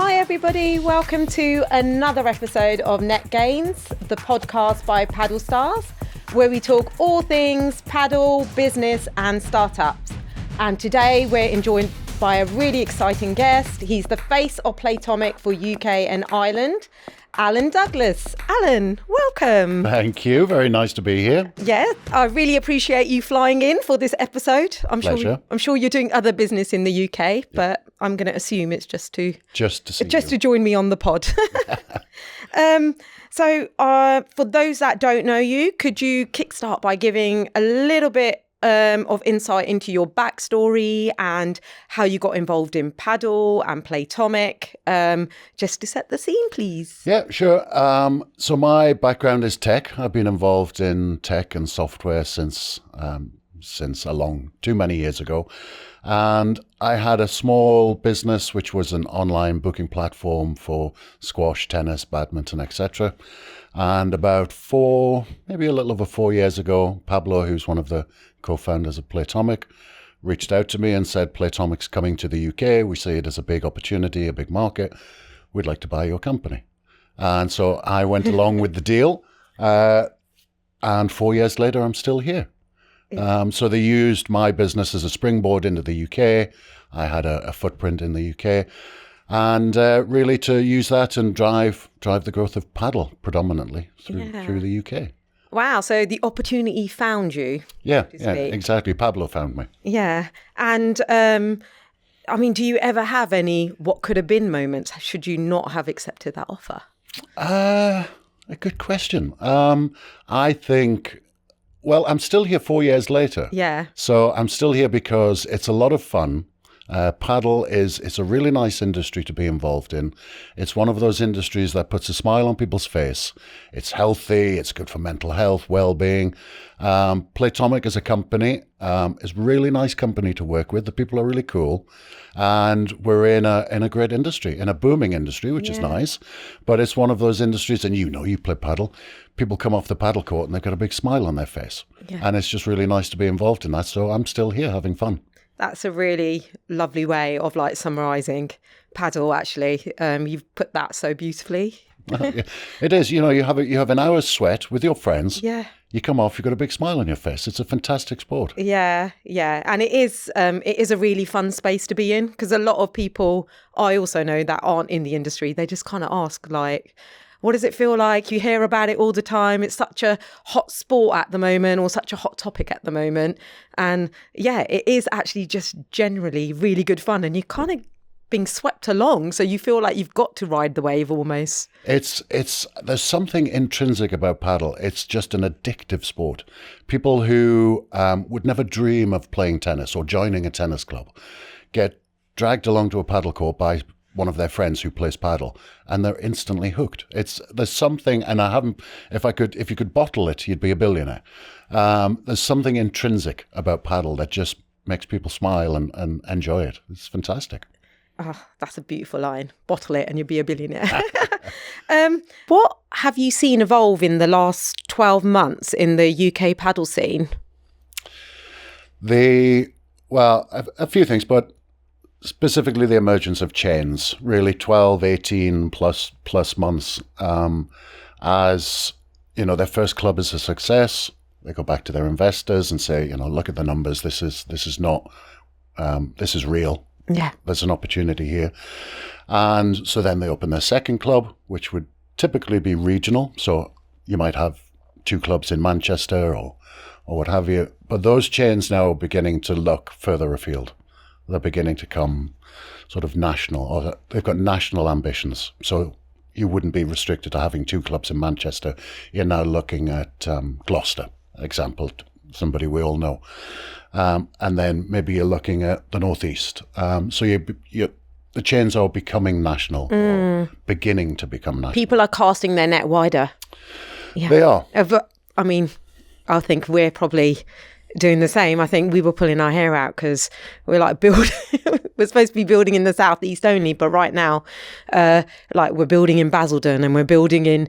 Hi everybody, welcome to another episode of Net Gains, the podcast by PadelStars, where we talk all things paddle, business and startups. And today we're joined by a really exciting guest. He's the face of Playtomic for UK and Ireland, Alan Douglas. Alan, welcome. Thank you. Very nice to be here. Yeah, I really appreciate you flying in for this episode. Pleasure. I'm sure you're doing other business in the UK, but I'm going to assume it's just to join me on the pod. So for those that don't know you, could you kickstart by giving a little bit of insight into your backstory and how you got involved in Padel and Playtomic, just to set the scene, please? Yeah, sure. So my background is tech. I've been involved in tech and software since too many years ago. And I had a small business which was an online booking platform for squash, tennis, badminton, etc. And about maybe a little over 4 years ago, Pablo, who's one of the co-founders of Playtomic, reached out to me and said, Playtomic's coming to the UK. We see it as a big opportunity, a big market. We'd like to buy your company. And so I went along with the deal. And 4 years later, I'm still here. So they used my business as a springboard into the UK. I had a footprint in the UK. And really to use that and drive the growth of Padel predominantly through the UK. Wow, so the opportunity found you. Yeah, exactly. Pablo found me. Yeah. And I mean, do you ever have any what could have been moments should you not have accepted that offer? A good question. I think, well, I'm still here 4 years later. Yeah. So I'm still here because it's a lot of fun. Padel it's a really nice industry to be involved in. It's one of those industries that puts a smile on people's face. It's healthy. It's good for mental health, well-being. Playtomic as a company is a really nice company to work with. The people are really cool. And we're in a great industry, in a booming industry, which is nice. But it's one of those industries, and you play paddle. People come off the paddle court and they've got a big smile on their face. Yeah. And it's just really nice to be involved in that. So I'm still here having fun. That's a really lovely way of summarising Padel, actually. You've put that so beautifully. It is. You have an hour's sweat with your friends. Yeah. You come off, you've got a big smile on your face. It's a fantastic sport. Yeah. And it is a really fun space to be in, because a lot of people I also know that aren't in the industry, they just kind of ask what does it feel like? You hear about it all the time. It's such a hot sport at the moment, or such a hot topic at the moment. And yeah, it is actually just generally really good fun. And you're kind of being swept along. So you feel like you've got to ride the wave almost. There's something intrinsic about paddle. It's just an addictive sport. People who would never dream of playing tennis or joining a tennis club get dragged along to a paddle court by one of their friends who plays paddle, and they're instantly hooked. There's something, and if you could bottle it, you'd be a billionaire. There's something intrinsic about paddle that just makes people smile and enjoy it. It's fantastic. Oh, that's a beautiful line. Bottle it and you'll be a billionaire. What have you seen evolve in the last 12 months in the UK paddle scene? A few things, but specifically the emergence of chains, really 12, 18 plus months. As their first club is a success, they go back to their investors and say, look at the numbers. This is real. Yeah. There's an opportunity here. And so then they open their second club, which would typically be regional. So you might have 2 clubs in Manchester or what have you. But those chains now are beginning to look further afield. They're beginning to come sort of national, or they've got national ambitions. So you wouldn't be restricted to having 2 clubs in Manchester. You're now looking at Gloucester, example, somebody we all know. And then maybe you're looking at the Northeast. So the chains are becoming national, or beginning to become national. People are casting their net wider. Yeah. They are. I mean, I think we're probably doing the same. I think we were pulling our hair out because we're we're supposed to be building in the southeast only, but right now, we're building in Basildon, and we're building in,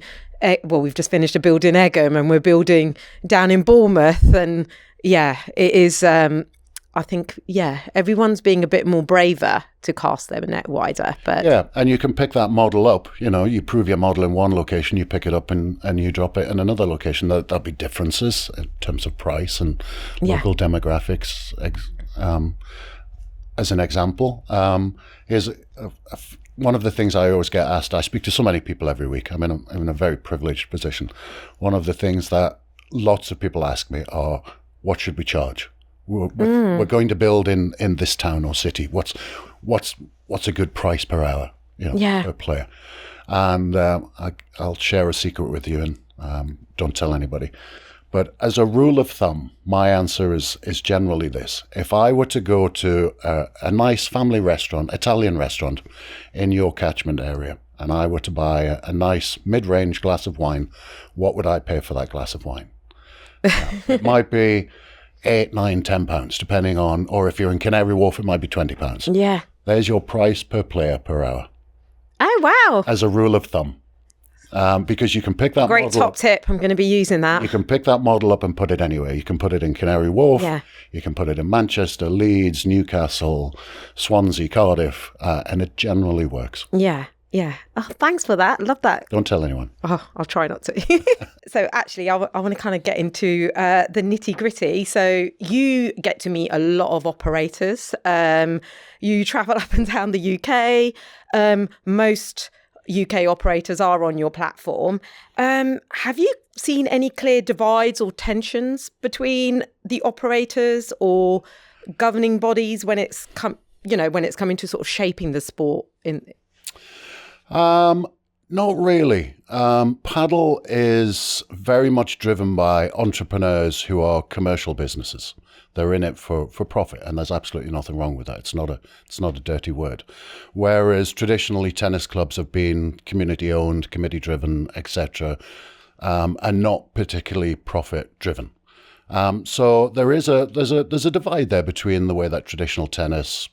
we've just finished a build in Egham, and we're building down in Bournemouth, and yeah, it is. I think, everyone's being a bit more braver to cast their net wider. But yeah, and you can pick that model up. You prove your model in one location, you pick it up and you drop it in another location. There'll be differences in terms of price and local demographics. As an example, here's one of the things I always get asked. I speak to so many people every week. I'm in a very privileged position. One of the things that lots of people ask me are, what should we charge? We're going to build in this town or city. What's a good price per hour, per player? And I'll share a secret with you, and don't tell anybody. But as a rule of thumb, my answer is generally this. If I were to go to a nice family restaurant, Italian restaurant, in your catchment area, and I were to buy a nice mid-range glass of wine, what would I pay for that glass of wine? It might be £8, £9, £10, depending on, or if you're in Canary Wharf, it might be £20. Yeah. There's your price per player per hour. Oh, wow. As a rule of thumb. Because you can pick that Great model top up. tip. I'm going to be using that. You can pick that model up and put it anywhere. You can put it in Canary Wharf. Yeah. You can put it in Manchester, Leeds, Newcastle, Swansea, Cardiff, and it generally works. Yeah. Yeah. Oh, thanks for that. Love that. Don't tell anyone. Oh, I'll try not to. So actually, I want to kind of get into the nitty gritty. So you get to meet a lot of operators. You travel up and down the UK. Most UK operators are on your platform. Have you seen any clear divides or tensions between the operators or governing bodies when it's coming to sort of shaping the sport in? Not really. Padel is very much driven by entrepreneurs who are commercial businesses. They're in it for profit, and there's absolutely nothing wrong with that. It's not a dirty word. Whereas traditionally tennis clubs have been community owned, committee driven, etc., and not particularly profit driven. So there's a divide there between the way that traditional tennis,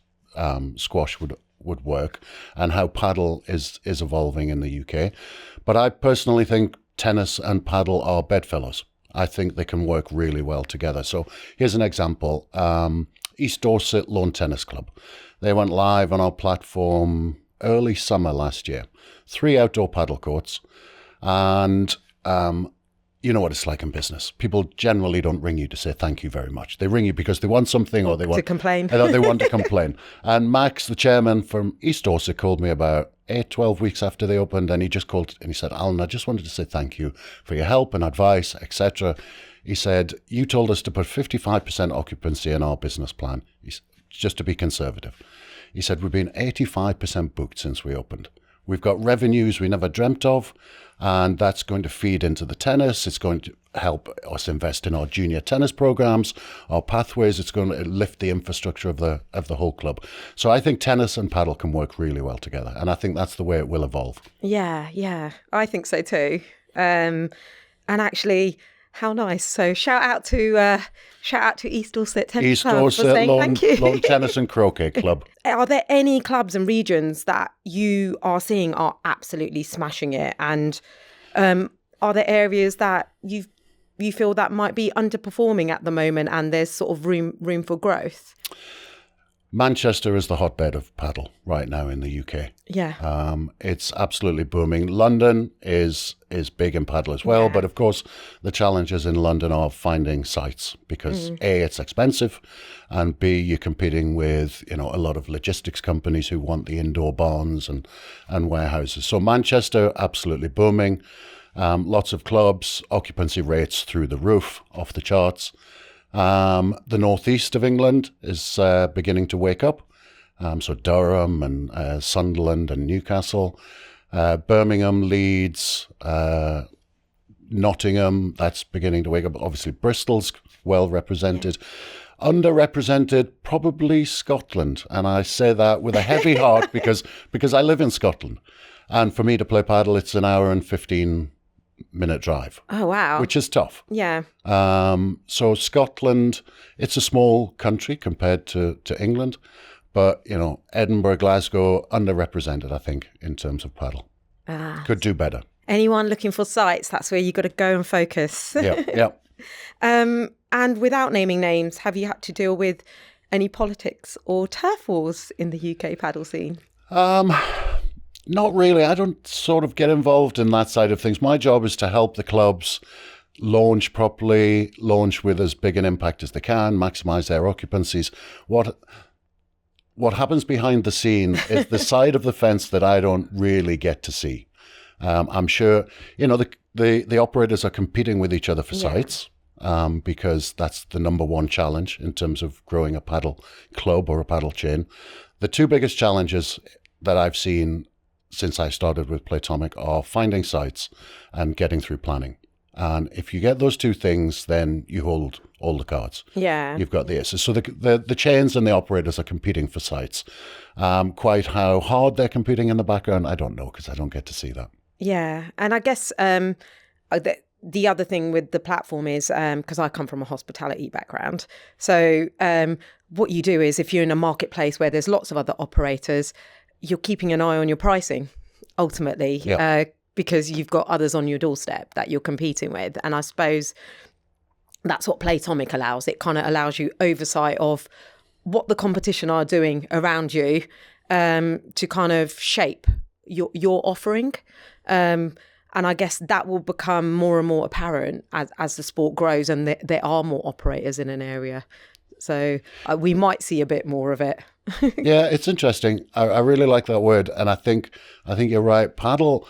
squash would work, and how padel is evolving in the UK. But I personally think tennis and padel are bedfellows. I think they can work really well together. So here's an example. East Dorset Lawn Tennis Club. They went live on our platform early summer last year. 3 outdoor padel courts. And you know what it's like in business. People generally don't ring you to say thank you very much. They ring you because they want something, or they want to complain. They want to complain. And Max, the chairman from East Dorset, called me about 12 weeks after they opened, and he just called and he said, "Alan, I just wanted to say thank you for your help and advice, etc." He said, "You told us to put 55% occupancy in our business plan, just to be conservative." He said, "We've been 85% booked since we opened. We've got revenues we never dreamt of, and that's going to feed into the tennis. It's going to help us invest in our junior tennis programs, our pathways. It's going to lift the infrastructure of the whole club." So I think tennis and padel can work really well together, and I think that's the way it will evolve. Yeah, I think so too. And actually, how nice! So shout out to East Dorset Tennis Club for saying thank you. Lawn Tennis and Croquet Club. Are there any clubs and regions that you are seeing are absolutely smashing it? And are there areas that you feel that might be underperforming at the moment and there's sort of room for growth? Manchester is the hotbed of padel right now in the UK. Yeah. It's absolutely booming. London is big in padel as well, but of course the challenges in London are finding sites because A, it's expensive, and B, you're competing with a lot of logistics companies who want the indoor barns and warehouses. So Manchester, absolutely booming. Lots of clubs, occupancy rates through the roof, off the charts. The northeast of England is beginning to wake up. So Durham and Sunderland and Newcastle, Birmingham, Leeds, Nottingham, that's beginning to wake up. Obviously Bristol's well represented. Underrepresented, probably Scotland. And I say that with a heavy heart because I live in Scotland. And for me to play padel, it's an hour and 15-minute drive. Oh, wow. Which is tough. Yeah. So Scotland, it's a small country compared to England, but, Edinburgh, Glasgow, underrepresented, I think, in terms of padel. Could do better. Anyone looking for sites, that's where you got to go and focus. Yeah. And without naming names, have you had to deal with any politics or turf wars in the UK paddle scene? Not really. I don't sort of get involved in that side of things. My job is to help the clubs launch properly, launch with as big an impact as they can, maximise their occupancies. What happens behind the scene is the side of the fence that I don't really get to see. I'm sure, the operators are competing with each other for sites, because that's the number one challenge in terms of growing a paddle club or a paddle chain. The two biggest challenges that I've seen since I started with Playtomic are finding sites and getting through planning. And if you get those two things, then you hold all the cards. Yeah. You've got the aces. So the chains and the operators are competing for sites. Quite how hard they're competing in the background, I don't know, because I don't get to see that. Yeah. And I guess the other thing with the platform is, because I come from a hospitality background, so what you do is if you're in a marketplace where there's lots of other operators, you're keeping an eye on your pricing, ultimately. Yeah. Because you've got others on your doorstep that you're competing with. And I suppose that's what Playtomic allows. It kind of allows you oversight of what the competition are doing around you, to kind of shape your offering. And I guess that will become more and more apparent as the sport grows and there are more operators in an area. So we might see a bit more of it. Yeah, it's interesting. I really like that word. And I think you're right. Paddle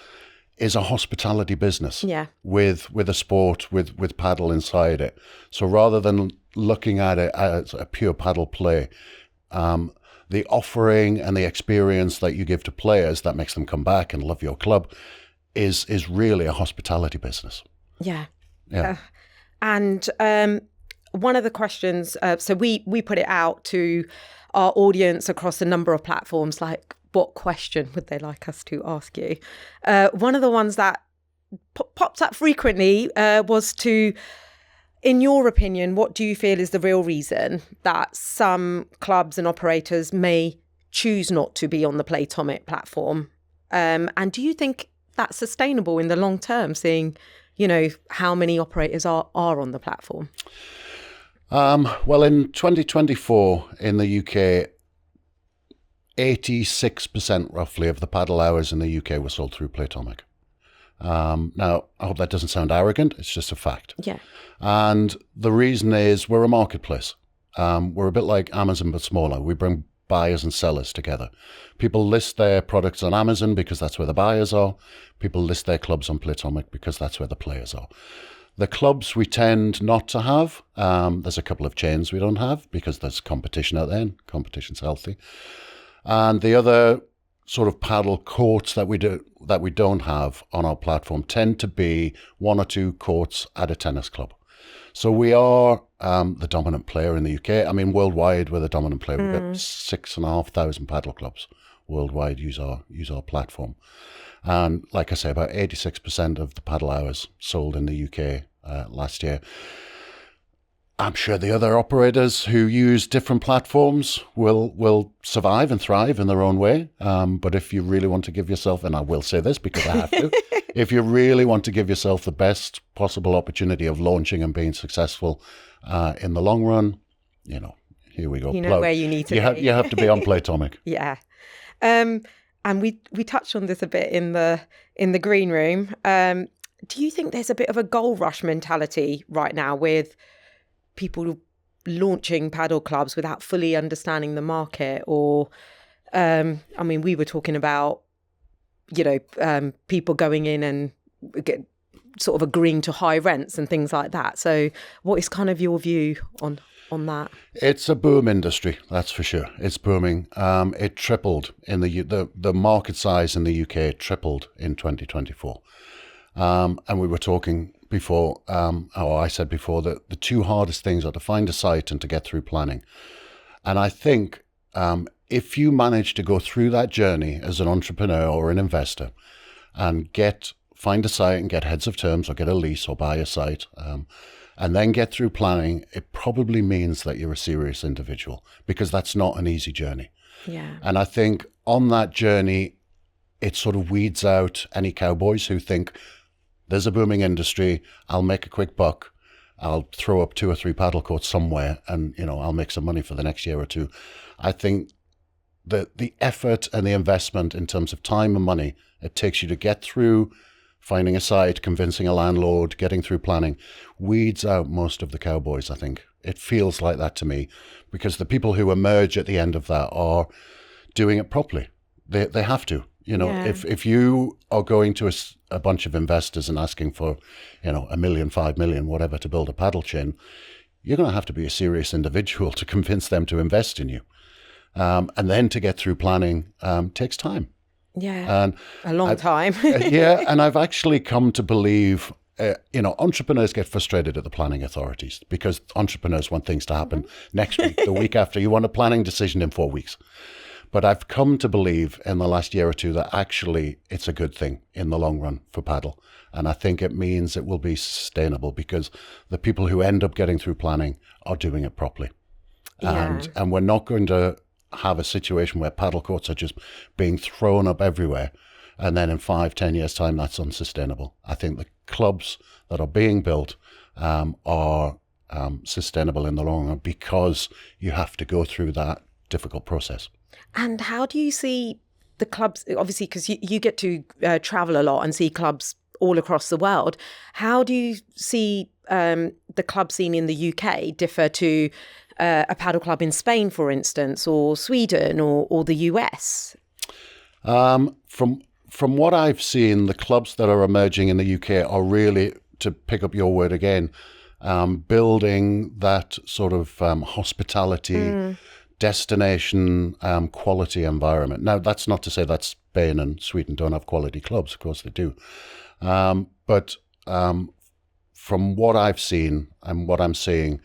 is a hospitality business, with a sport with paddle inside it. So rather than looking at it as a pure paddle play, the offering and the experience that you give to players that makes them come back and love your club is really a hospitality business. Yeah. Yeah. And one of the questions, so we put it out to our audience across a number of platforms, like, what question would they like us to ask you? One of the ones that popped up frequently was in your opinion, what do you feel is the real reason that some clubs and operators may choose not to be on the Playtomic platform? And do you think that's sustainable in the long term, seeing, how many operators are on the platform? Well, in 2024 in the UK, 86% roughly of the paddle hours in the UK were sold through Playtomic. Now, I hope that doesn't sound arrogant. It's just a fact. Yeah. And the reason is we're a marketplace. We're a bit like Amazon, but smaller. We bring buyers and sellers together. People list their products on Amazon because that's where the buyers are. People list their clubs on Playtomic because that's where the players are. The clubs we tend not to have. There's a couple of chains we don't have because there's competition out there and competition's healthy. And the other sort of paddle courts that we don't have on our platform tend to be one or two courts at a tennis club. So we are the dominant player in the UK. I mean, worldwide, we're the dominant player. We've got 6,500 paddle clubs worldwide use our platform. And like I say, about 86% of the paddle hours sold in the UK last year. I'm sure the other operators who use different platforms will survive and thrive in their own way. But if you really want to give yourself, and I will say this because I have to, if you really want to give yourself the best possible opportunity of launching and being successful in the long run, here we go. You know where you need to be. You have to be on Playtomic. Yeah. And we touched on this a bit in the green room. Do you think there's a bit of a gold rush mentality right now with people launching paddle clubs without fully understanding the market? Or, we were talking about, people going in and sort of agreeing to high rents and things like that. So what is kind of your view on that? It's a boom industry, that's for sure. It's booming. It tripled in the market size in the UK tripled in 2024. And we were talking before, I said before that the two hardest things are to find a site and to get through planning. And I think if you manage to go through that journey as an entrepreneur or an investor and find a site and get heads of terms or get a lease or buy a site, and then get through planning, it probably means that you're a serious individual, because that's not an easy journey. Yeah. And I think on that journey, it sort of weeds out any cowboys who think, there's a booming industry, I'll make a quick buck, I'll throw up 2 or 3 paddle courts somewhere and, I'll make some money for the next year or two. I think that the effort and the investment in terms of time and money it takes you to get through finding a site, convincing a landlord, getting through planning, weeds out most of the cowboys, I think. It feels like that to me, because the people who emerge at the end of that are doing it properly. They have to. If you are going to a bunch of investors and asking for, $1 million, 5 million, whatever, to build a paddle chain, you're going to have to be a serious individual to convince them to invest in you. And then to get through planning takes time. Yeah, and a long time. Yeah, and I've actually come to believe, entrepreneurs get frustrated at the planning authorities because entrepreneurs want things to happen next week, the week after. You want a planning decision in 4 weeks. But I've come to believe in the last year or two that actually it's a good thing in the long run for paddle. And I think it means it will be sustainable because the people who end up getting through planning are doing it properly. Yeah. And we're not going to have a situation where paddle courts are just being thrown up everywhere. And then in 5-10 years' time, that's unsustainable. I think the clubs that are being built are sustainable in the long run because you have to go through that difficult process. And how do you see the clubs, obviously, because you get to travel a lot and see clubs all across the world. How do you see the club scene in the UK differ to a paddle club in Spain, for instance, or Sweden or the US? From what I've seen, the clubs that are emerging in the UK are really, to pick up your word again, building that sort of hospitality, destination, quality environment. Now, that's not to say that Spain and Sweden don't have quality clubs. Of course they do. But from what I've seen and what I'm seeing,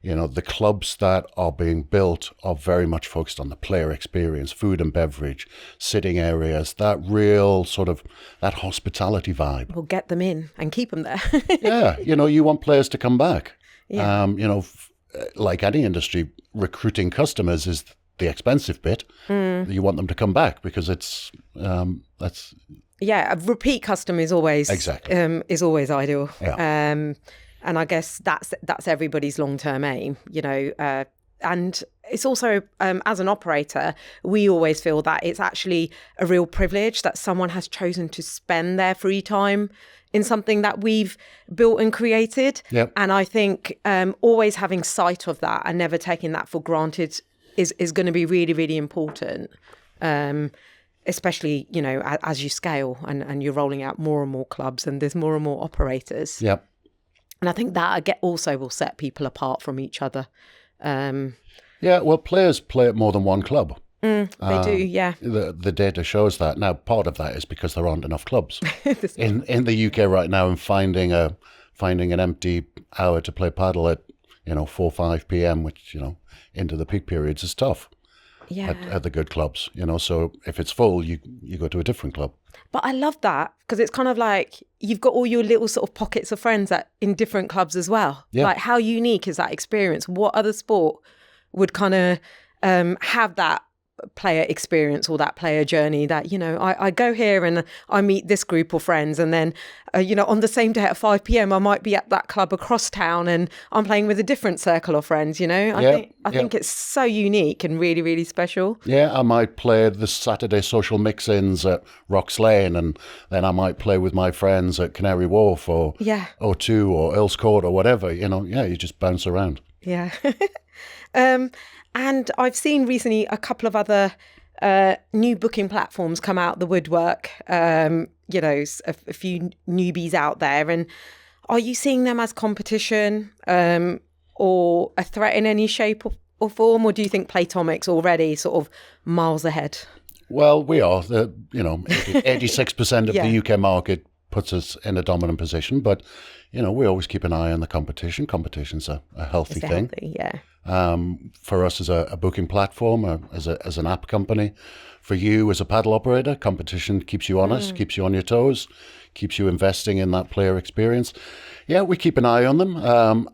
the clubs that are being built are very much focused on the player experience, food and beverage, sitting areas, that real sort of, that hospitality vibe. We'll get them in and keep them there. Yeah, you want players to come back. Yeah. Like any industry, recruiting customers is the expensive bit. You want them to come back because that's... Yeah, a repeat customer is always is always ideal. Yeah. And I guess that's everybody's long-term aim, and it's also, as an operator, we always feel that it's actually a real privilege that someone has chosen to spend their free time in something that we've built and created. Yep. And I think always having sight of that and never taking that for granted is going to be really, really important. Especially, as you scale and you're rolling out more and more clubs and there's more and more operators. Yep. And I think that also will set people apart from each other. Yeah, well, players play at more than one club. They do, yeah. The data shows that. Now, part of that is because there aren't enough clubs in the UK right now, and finding an empty hour to play paddle at 4 or 5 p.m, which into the peak periods is tough. Yeah. At the good clubs, so if it's full, you go to a different club. But I love that because it's kind of like you've got all your little sort of pockets of friends in different clubs as well. Yeah. Like, how unique is that experience? What other sport would kind of have that player experience or that player journey that, I go here and I meet this group of friends, and then, on the same day at 5 p.m, I might be at that club across town and I'm playing with a different circle of friends, I think it's so unique and really, really special. Yeah, I might play the Saturday social mix-ins at Rocks Lane, and then I might play with my friends at Canary Wharf or O2 or Earls Court or whatever, you just bounce around. Yeah. And I've seen recently a couple of other new booking platforms come out the woodwork, a few newbies out there. And are you seeing them as competition or a threat in any shape or form? Or do you think Playtomic's already sort of miles ahead? Well, we are. 86% of the UK market puts us in a dominant position. But, we always keep an eye on the competition. Competition's a healthy thing. Yeah. For us as a booking platform, or as an app company, for you as a paddle operator, competition keeps you honest, keeps you on your toes, keeps you investing in that player experience. Yeah, we keep an eye on them.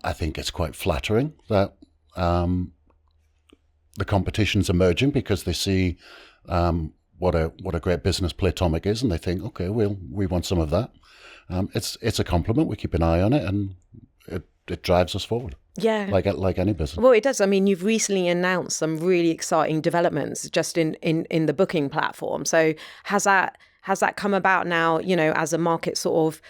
I think it's quite flattering that the competition's emerging because they see what a great business Playtomic is, and they think, okay, we want some of that. It's a compliment. We keep an eye on it, and it drives us forward. Yeah. Like any business. Well, it does. I mean, you've recently announced some really exciting developments just in the booking platform. So has that come about now, as a market sort of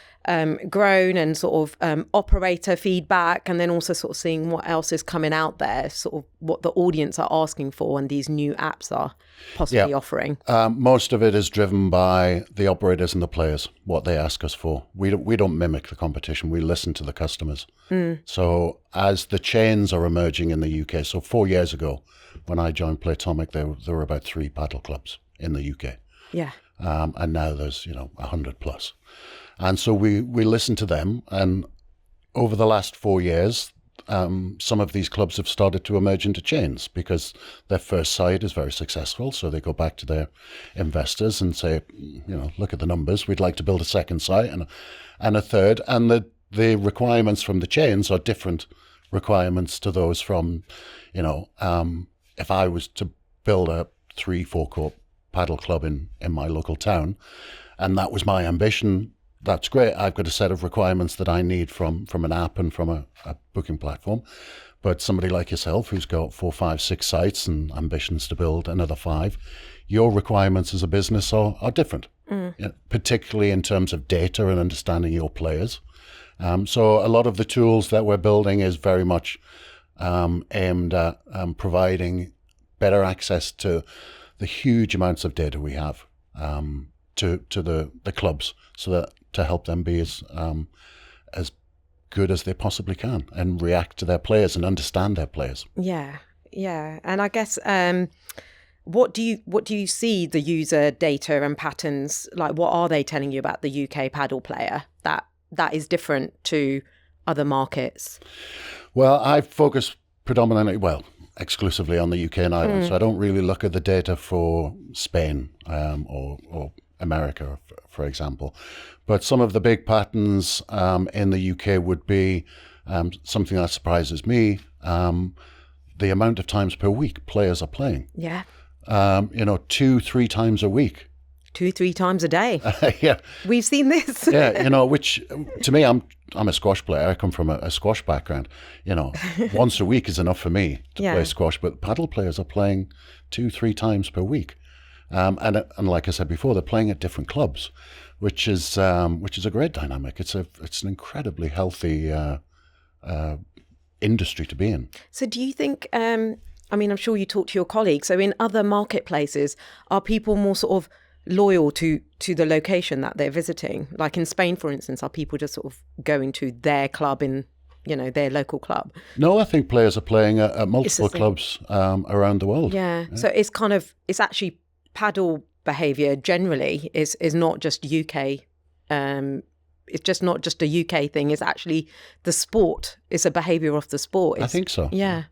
grown and sort of operator feedback, and then also sort of seeing what else is coming out there, sort of what the audience are asking for and these new apps are possibly offering? Most of it is driven by the operators and the players, what they ask us for. We don't mimic the competition. We listen to the customers. So as the chains are emerging in the UK, so 4 years ago when I joined Playtomic, there were about 3 paddle clubs in the UK. Yeah. And now there's 100 plus. And so we listen to them. And over the last 4 years, some of these clubs have started to emerge into chains because their first site is very successful. So they go back to their investors and say, look at the numbers. We'd like to build a second site and a third. And the requirements from the chains are different requirements to those from, if I was to build a 3-4 court paddle club in my local town, and that was my ambition, that's great. I've got a set of requirements that I need from an app and from a booking platform. But somebody like yourself who's got 4, 5, 6 sites and ambitions to build another 5, your requirements as a business are different, particularly in terms of data and understanding your players. So a lot of the tools that we're building is very much aimed at providing better access to the huge amounts of data we have to the clubs, so that to help them be as good as they possibly can and react to their players and understand their players. Yeah. And I guess what do you see the user data and patterns like? What are they telling you about the UK paddle player that is different to other markets? Well, I focus exclusively on the UK and Ireland, so I don't really look at the data for Spain or America, for example. But some of the big patterns in the UK would be something that surprises me, the amount of times per week players are playing. Yeah. 2-3 times a week. 2-3 times a day. Yeah. We've seen this. Yeah, which to me, I'm a squash player. I come from a squash background. Once a week is enough for me to play squash, but paddle players are playing 2-3 times per week. And like I said before, they're playing at different clubs, which is a great dynamic. It's an incredibly healthy industry to be in. So do you think, I'm sure you talk to your colleagues, so in other marketplaces, are people more sort of loyal to the location that they're visiting? Like in Spain, for instance, are people just sort of going to their club in, their local club? No, I think players are playing at multiple clubs around the world. Yeah. So it's actually paddle behaviour generally is not just UK. It's just not just a UK thing. It's actually the sport. It's a behaviour of the sport. I think so. Yeah.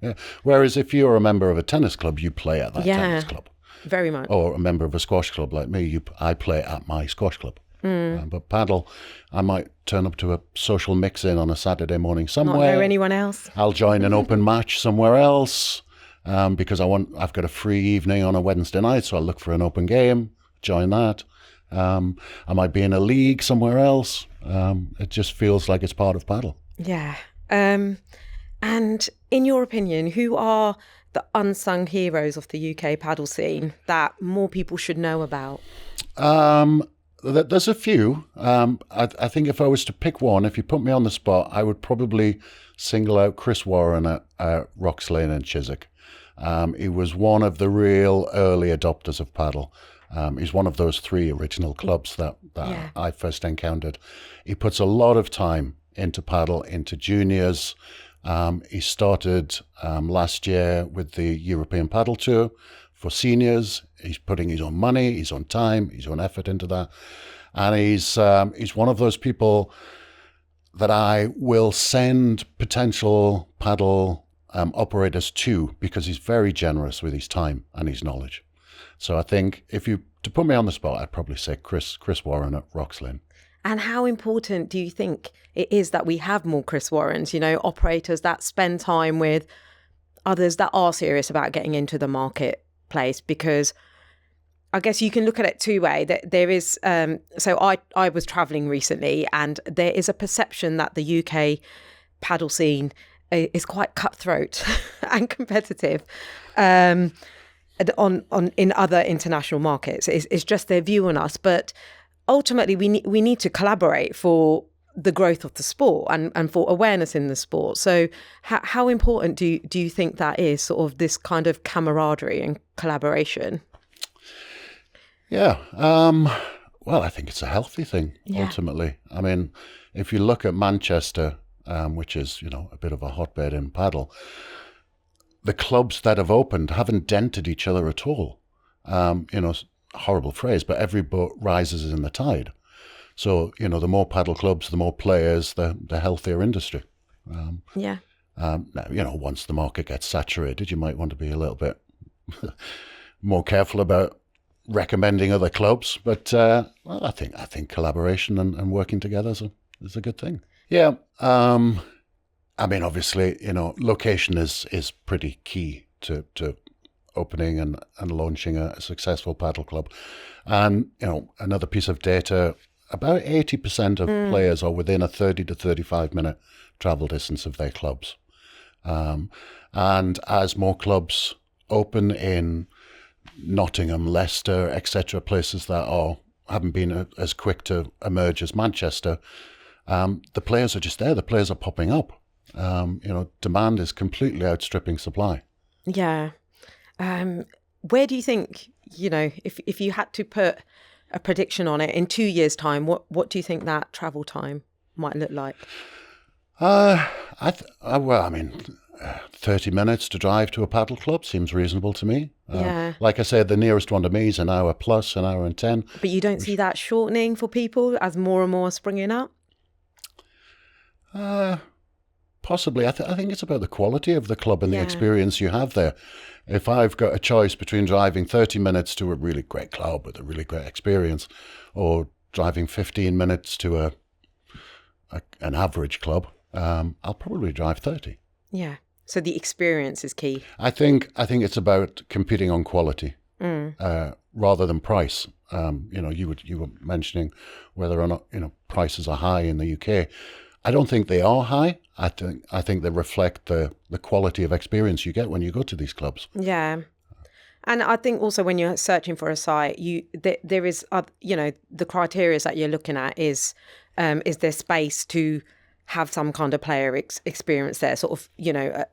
Whereas if you're a member of a tennis club, you play at that tennis club. Very much. Or a member of a squash club like me, I play at my squash club. But paddle, I might turn up to a social mix-in on a Saturday morning somewhere. Not know anyone else. I'll join an open match somewhere else because I've got a free evening on a Wednesday night, so I'll look for an open game, join that. I might be in a league somewhere else. It just feels like it's part of paddle. Yeah. And in your opinion, who are the unsung heroes of the UK paddle scene that more people should know about? There's a few. I think if I was to pick one, if you put me on the spot, I would probably single out Chris Warren at Rocks Lane in Chiswick. He was one of the real early adopters of paddle. He's one of those 3 original clubs that I first encountered. He puts a lot of time into paddle, into juniors. He started last year with the European Paddle Tour for seniors. He's putting his own money, his own time, his own effort into that. And he's one of those people that I will send potential paddle operators to because he's very generous with his time and his knowledge. So I think to put me on the spot, I'd probably say Chris Warren at Rocks Lane. And how important do you think it is that we have more Chris Warrens, operators that spend time with others that are serious about getting into the marketplace? Because I guess you can look at it 2 ways. There is, so I was traveling recently, and there is a perception that the UK paddle scene is quite cutthroat and competitive on in other international markets. It's just their view on us, but ultimately we need to collaborate for the growth of the sport and for awareness in the sport. So how important do you think that is, sort of this kind of camaraderie and collaboration? Yeah. Well, I think it's a healthy thing, ultimately. I mean, if you look at Manchester, which is, a bit of a hotbed in paddle, the clubs that have opened haven't dented each other at all. Horrible phrase, but every boat rises in the tide. So, the more paddle clubs, the more players, the healthier industry. Now, once the market gets saturated, you might want to be a little bit more careful about recommending other clubs. But I think collaboration and working together is a good thing. Yeah. I mean, obviously, location is pretty key to opening and launching a successful paddle club. And, another piece of data, about 80% of players are within a 30 to 35 minute travel distance of their clubs. And as more clubs open in Nottingham, Leicester, etc., places that haven't been as quick to emerge as Manchester, the players are just there. The players are popping up. Demand is completely outstripping supply. Yeah. Where do you think, if you had to put a prediction on it in 2 years' time, what do you think that travel time might look like? 30 minutes to drive to a paddle club seems reasonable to me. Yeah. Like I said, the nearest one to me is an hour plus, an hour and 10. But you don't see that shortening for people as more and more are springing up? Possibly. I think it's about the quality of the club and the experience you have there. If I've got a choice between driving 30 minutes to a really great club with a really great experience or driving 15 minutes to an average club, I'll probably drive 30. Yeah. So the experience is key. I think it's about competing on quality rather than price. You were mentioning whether or not prices are high in the UK. I don't think they are high. I think they reflect the quality of experience you get when you go to these clubs. Yeah. And I think also when you're searching for a site, there is, the criteria that you're looking at is there space to have some kind of player experience there, sort of,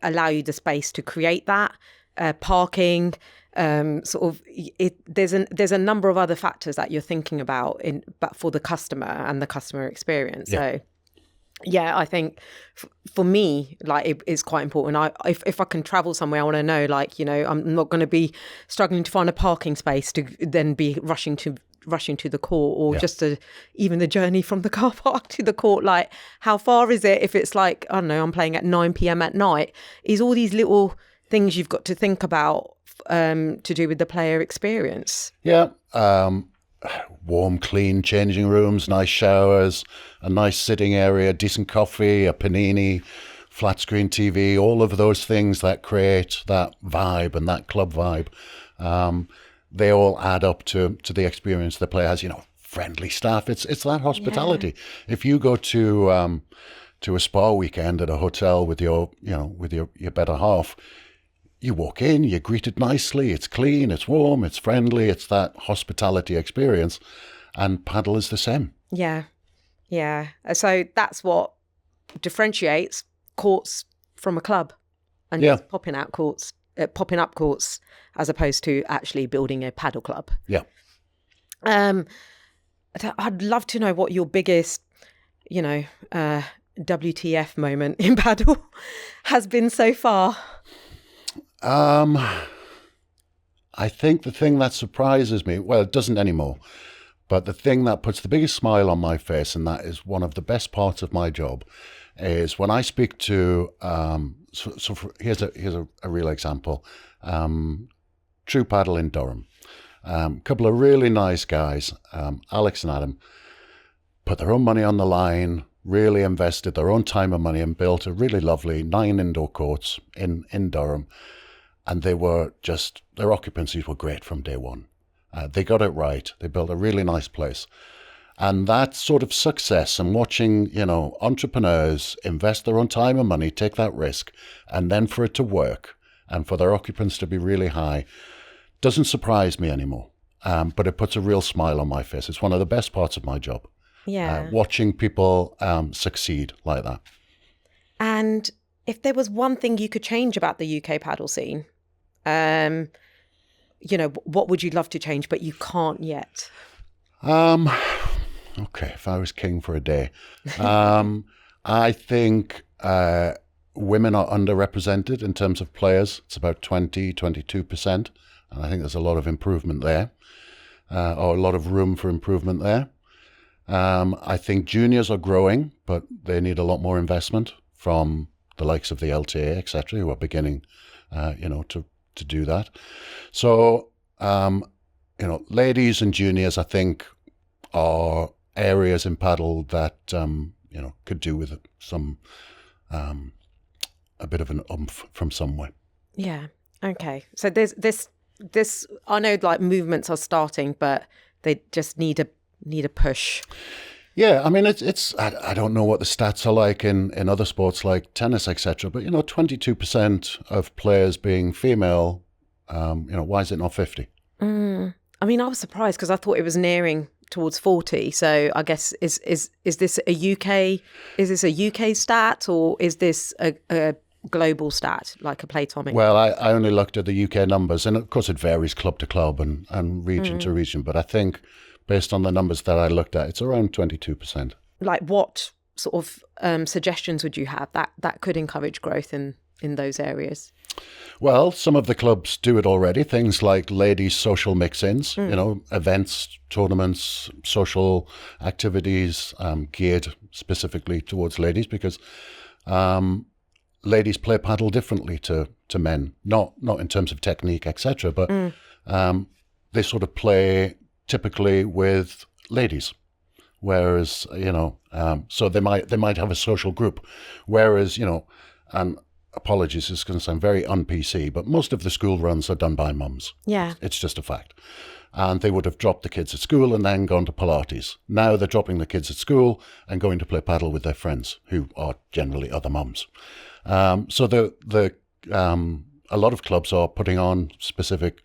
allow you the space to create that, parking, there's a number of other factors that you're thinking about but for the customer and the customer experience. Yeah. So yeah, I think for me, it's quite important. If I can travel somewhere, I want to know, I'm not going to be struggling to find a parking space to then be rushing to the court, or just even the journey from the car park to the court. Like, how far is it? If it's I don't know, I'm playing at 9 p.m. at night, is all these little things you've got to think about to do with the player experience. Yeah. Warm, clean changing rooms, nice showers, a nice sitting area, decent coffee, a panini, flat screen TV, all of those things that create that vibe and that club vibe. They all add up to the experience the player has, friendly staff. It's that hospitality. Yeah. If you go to a spa weekend at a hotel with your better half, you walk in, you're greeted nicely, it's clean, it's warm, it's friendly, it's that hospitality experience. And paddle is the same. Yeah. Yeah. So that's what differentiates courts from a club and just popping up courts as opposed to actually building a paddle club. Yeah. I'd love to know what your biggest, WTF moment in paddle has been so far. I think the thing that surprises me, well, it doesn't anymore, but the thing that puts the biggest smile on my face, and that is one of the best parts of my job, is when I speak to, here's a real example, True Paddle in Durham. A couple of really nice guys, Alex and Adam, put their own money on the line, really invested their own time and money and built a really lovely 9 indoor courts in Durham. And their occupancies were great from day one. They got it right. They built a really nice place. And that sort of success and watching, entrepreneurs invest their own time and money, take that risk, and then for it to work and for their occupants to be really high doesn't surprise me anymore. But it puts a real smile on my face. It's one of the best parts of my job. Yeah. Watching people succeed like that. And if there was one thing you could change about the UK paddle scene, what would you love to change, but you can't yet? Okay, if I was king for a day, I think women are underrepresented in terms of players. It's about 22%. And I think there's a lot of improvement there, or a lot of room for improvement there. I think juniors are growing, but they need a lot more investment from the likes of the LTA, etc., who are beginning, to do that. So, ladies and juniors, I think, are areas in paddle that, could do with some, a bit of an oomph from somewhere. Yeah. Okay. So there's this, I know like movements are starting, but they just need a push. Yeah, I mean, I don't know what the stats are like in other sports like tennis, etc. But 22% of players being female, why is it not 50? I mean, I was surprised because I thought it was nearing towards 40. So I guess is this a UK stat, or is this a global stat like a Playtomic? Well, I only looked at the UK numbers, and of course it varies club to club and region to region. But I think, based on the numbers that I looked at, it's around 22%. Like what sort of suggestions would you have that could encourage growth in those areas? Well, some of the clubs do it already. Things like ladies' social mix-ins, events, tournaments, social activities geared specifically towards ladies, because ladies play paddle differently to men. Not in terms of technique, etc., but they sort of play typically with ladies, whereas so they might have a social group, whereas and apologies, this is going to sound very un-PC, but most of the school runs are done by mums. Yeah, it's just a fact. And they would have dropped the kids at school and then gone to Pilates. Now they're dropping the kids at school and going to play paddle with their friends, who are generally other mums. So a lot of clubs are putting on specific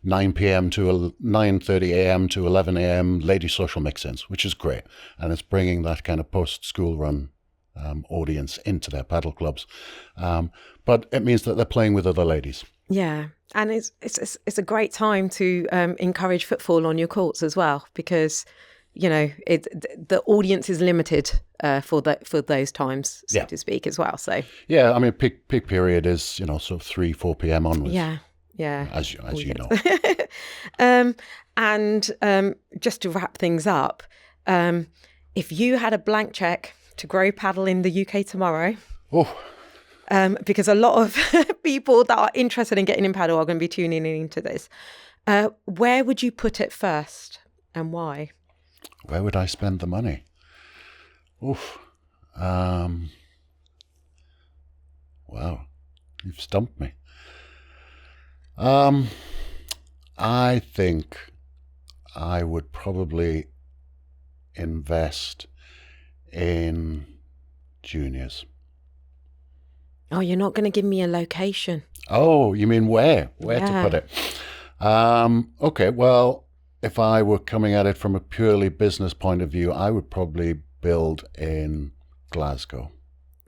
9 p.m. to 9:30 a.m. to 11 a.m. lady social mix-ins, which is great. And it's bringing that kind of post-school run audience into their paddle clubs. But it means that they're playing with other ladies. Yeah. And it's a great time to encourage footfall on your courts as well, because, the audience is limited for those times, so to speak, as well. So yeah, I mean, peak period is, sort of 3-4 p.m. onwards. Yeah. As you know. And just to wrap things up, if you had a blank check to grow paddle in the UK tomorrow, because a lot of people that are interested in getting in paddle are going to be tuning into this, where would you put it first and why? Where would I spend the money? Wow, you've stumped me. I think I would probably invest in juniors. Oh, you're not going to give me a location. Oh, you mean where to put it? Okay, well, if I were coming at it from a purely business point of view, I would probably build in Glasgow.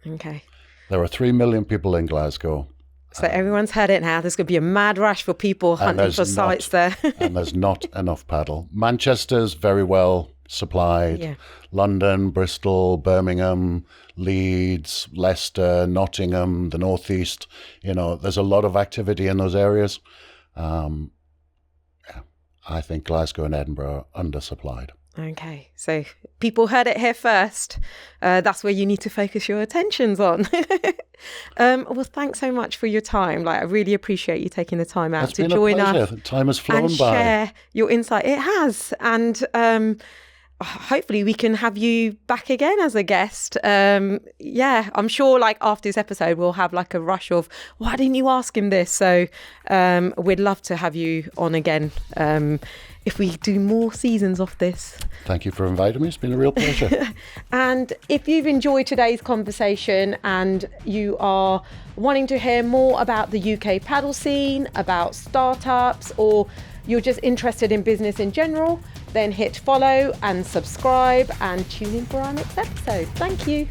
Okay. There are 3 million people in Glasgow. So everyone's heard it now. There's going to be a mad rush for people hunting for sites there. And there's not enough paddle. Manchester's very well supplied. Yeah. London, Bristol, Birmingham, Leeds, Leicester, Nottingham, the Northeast. There's a lot of activity in those areas. I think Glasgow and Edinburgh are undersupplied. Okay, so people heard it here first. That's where you need to focus your attentions on. Well, thanks so much for your time. I really appreciate you taking the time out to join us. Time has flown and by. Share your insight. It has, and hopefully we can have you back again as a guest. I'm sure after this episode we'll have a rush of, why didn't you ask him this? So we'd love to have you on again if we do more seasons of this. Thank you for inviting me. It's been a real pleasure. And if you've enjoyed today's conversation and you are wanting to hear more about the UK paddle scene, about startups, or you're just interested in business in general, then hit follow and subscribe and tune in for our next episode. Thank you.